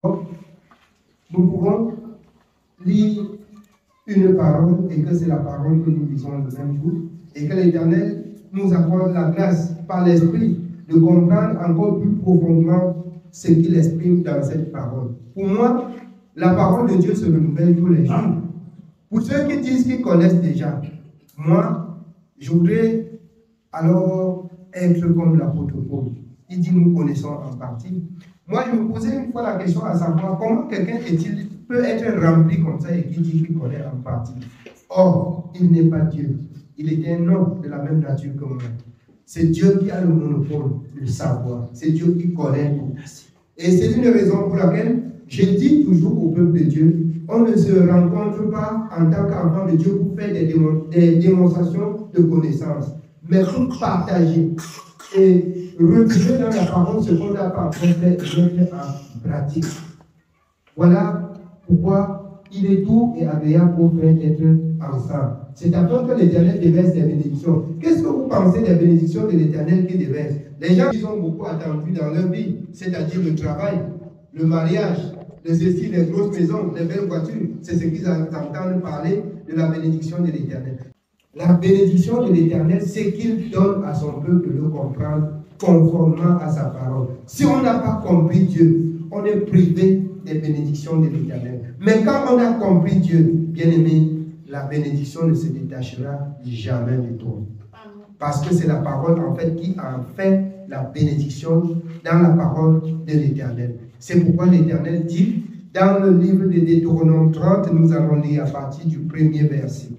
Nous pouvons lire une parole et que c'est la parole que nous lisons le même jour et que l'Éternel nous accorde la grâce par l'Esprit de comprendre encore plus profondément ce qu'il exprime dans cette parole. Pour moi, la parole de Dieu se renouvelle tous les jours. Pour ceux qui disent qu'ils connaissent déjà, moi, je voudrais alors être comme l'apôtre Paul. Il dit nous connaissons en partie. Moi, je me posais une fois la question à savoir comment quelqu'un peut être rempli comme ça et qui dit qu'il connaît en partie. Or, il n'est pas Dieu. Il est un homme de la même nature que moi. C'est Dieu qui a le monopole de savoir. C'est Dieu qui connaît tout. Et c'est une raison pour laquelle je dis toujours au peuple de Dieu, on ne se rencontre pas en tant qu'enfant de Dieu pour faire des démonstrations de connaissances, mais pour partager et retirer dans la parole ce qu'on n'a pas fait et mettre en pratique. Voilà pourquoi il est doux et agréable pour faire être ensemble. C'est afin que l'Éternel déverse des bénédictions. Qu'est-ce que vous pensez des bénédictions de l'Éternel qui déverse? Les gens qui ont beaucoup attendu dans leur vie, c'est-à-dire le travail, le mariage, les ceci, les grosses maisons, les belles voitures, c'est ce qu'ils entendent parler de la bénédiction de l'Éternel. La bénédiction de l'Éternel, c'est qu'il donne à son peuple de le comprendre conformément à sa parole. Si on n'a pas compris Dieu, on est privé des bénédictions de l'Éternel. Mais quand on a compris Dieu, bien aimé, la bénédiction ne se détachera jamais de toi. Parce que c'est la parole en fait qui en fait la bénédiction dans la parole de l'Éternel. C'est pourquoi l'Éternel dit, dans le livre de Deutéronome 30, nous allons lire à partir du premier verset.